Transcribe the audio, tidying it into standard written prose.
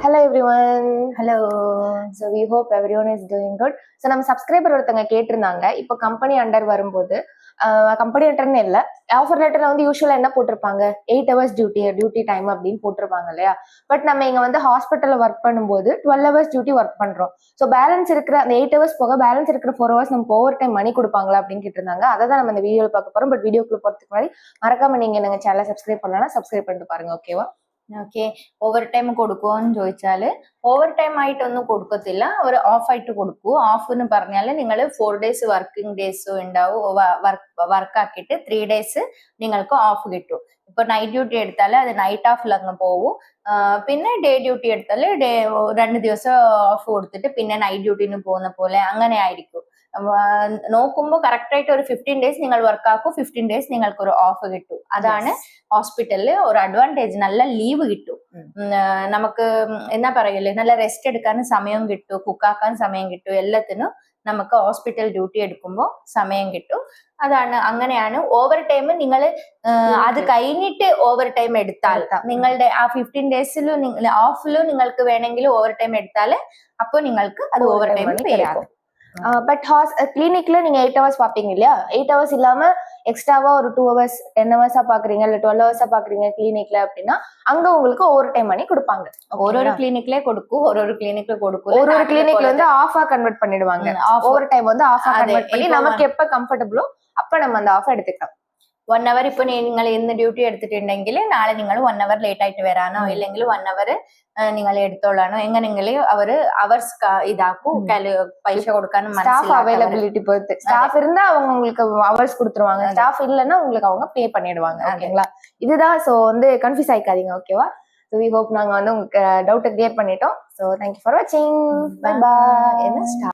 Hello everyone. Hello. So we hope everyone is doing good. So நம்ம subscriber ஒருத்தங்க கேட்டிருந்தாங்க, இப்போ கம்பெனி அண்டர் வரும்போது கம்பெனி அண்டர்னு இல்லை, ஆஃபர் லெட்டர்ல வந்து யூஸ்வலா என்ன போட்டிருப்பாங்க, 8 hours டியூட்டி டைம் அப்படின்னு போட்டிருப்பாங்க இல்லையா. பட் நம்ம இங்க வந்து ஹாஸ்பிட்டல்ல ஒர்க் பண்ணும்போது 12 hours டியூட்டி ஒர்க் பண்றோம். ஸோ பேலன்ஸ் இருக்கிற அந்த 8 hours போக பேலன்ஸ் இருக்கிற 4 hours நமக்கு ஓவர் டைம் மணி கொடுப்பாங்களா அப்படின்னு கேட்டிருந்தாங்க. அதை தான் நம்ம இந்த வீடியோவில் பார்க்க போறோம். பட் வீடியோக்குள்ள போறதுக்கு முன்னாடி மறக்காம நீங்க எங்க சேனலை சப்ஸ்கிரைப் பண்ணலாம், சப்ஸ்கிரைப் பண்ணிட்டு பாருங்க. ஓகேவா? ഓക്കെ, ഓവർ ടൈം കൊടുക്കുമോന്ന് ചോദിച്ചാല് ഓവർ ടൈം ആയിട്ടൊന്നും കൊടുക്കത്തില്ല, ഒരു ഓഫ് ആയിട്ട് കൊടുക്കൂ. ഓഫ് എന്ന് പറഞ്ഞാൽ നിങ്ങൾ 4 days വർക്കിംഗ് ഡേയ്സ് ഉണ്ടാവും. വർക്ക് ആക്കിയിട്ട് 3 days നിങ്ങൾക്ക് ഓഫ് കിട്ടും. ഇപ്പൊ നൈറ്റ് ഡ്യൂട്ടി എടുത്താൽ അത് നൈറ്റ് ഓഫിൽ അങ്ങ് പോവും. പിന്നെ ഡേ ഡ്യൂട്ടി എടുത്താൽ 2 ദിവസം ഓഫ് കൊടുത്തിട്ട് പിന്നെ നൈറ്റ് ഡ്യൂട്ടിന് പോകുന്ന പോലെ അങ്ങനെ ആയിരിക്കും. നോക്കുമ്പോൾ കറക്റ്റ് ആയിട്ട് ഒരു 15 days നിങ്ങൾ വർക്ക് ആക്കും, 15 days നിങ്ങൾക്ക് ഒരു ഓഫ് കിട്ടും. അതാണ് ഹോസ്പിറ്റലില് ഒരു അഡ്വാൻറ്റേജ്. നല്ല ലീവ് കിട്ടും, നമുക്ക് എന്നാ പറയല്ലേ, നല്ല റെസ്റ്റ് എടുക്കാനും സമയം കിട്ടും, കുക്കാക്കാൻ സമയം കിട്ടും, എല്ലാത്തിനും നമുക്ക് ഹോസ്പിറ്റൽ ഡ്യൂട്ടി എടുക്കുമ്പോൾ സമയം കിട്ടും. അതാണ്, അങ്ങനെയാണ്. ഓവർ ടൈം നിങ്ങൾ അത് കഴിഞ്ഞിട്ട് ഓവർ ടൈം എടുത്താൽ നിങ്ങളുടെ ആ 15 daysലും ഓഫിലും നിങ്ങൾക്ക് വേണമെങ്കിൽ ഓവർ ടൈം എടുത്താൽ അപ്പോൾ നിങ്ങൾക്ക് അത് ഓവർ ടൈം പേ ആകും. பட் கிளினிக்ல நீங்க 8 hours பாப்பீங்க இல்லையா, 8 hours இல்லாம எக்ஸ்ட்ராவா ஒரு 2 hours 10 hours பாக்குறீங்க, இல்ல 12 hours பாக்குறீங்க கிளினிக்ல அப்படின்னா அங்க உங்களுக்கு ஓவர் டைம் பண்ணி கொடுப்பாங்க. ஒரு கிளினிக்ல கொடுக்கும், ஒரு கிளினிக்ல கொடுக்கும். ஒரு கிளினிக்ல வந்து ஆஃபா கன்வெர்ட் பண்ணிடுவாங்க. ஓவர் டைம் வந்து ஆஃபா கன்வெர்ட் பண்ணி நமக்கு எப்ப கம்ஃபர்டபுளோ அப்ப நம்ம அந்த ஆஃப் எடுத்துக்கலாம். 1 hour ഇപ്പൊ നിങ്ങൾ ഇന്ന് ഡ്യൂട്ടി എടുത്തിട്ടുണ്ടെങ്കിൽ നാളെ നിങ്ങൾ 1 hour ലേറ്റ് ആയിട്ട് വരാനോ ഇല്ലെങ്കിൽ 1 hour നിങ്ങൾ എടുത്തോളാനോ എങ്ങനെയെങ്കിലും അവര് അവേഴ്സ് ഇതാക്കും, പൈസ കൊടുക്കാനും ஸ்டாஃப் அவைலபிலிட்டி பொறுத்து. ஸ்டாஃப் இருந்தா அவங்க உங்களுக்கு அவர்ஸ் கொடுத்துருவாங்க, ஸ்டாஃப் இல்லைன்னா உங்களுக்கு அவங்க பே பண்ணிடுவாங்க. ஓகேங்களா, இதுதான். ஸோ வந்து கன்ஃபியூஸ் ஆயிக்காதீங்க. ஓகேவா? ஸோ வி ஹோப் நாங்க வந்து உங்களுக்கு டவுட்டை கிளியர் பண்ணிட்டோம். ஸோ தேங்க்யூ ஃபார் வாட்சிங். Bye bye. என்ன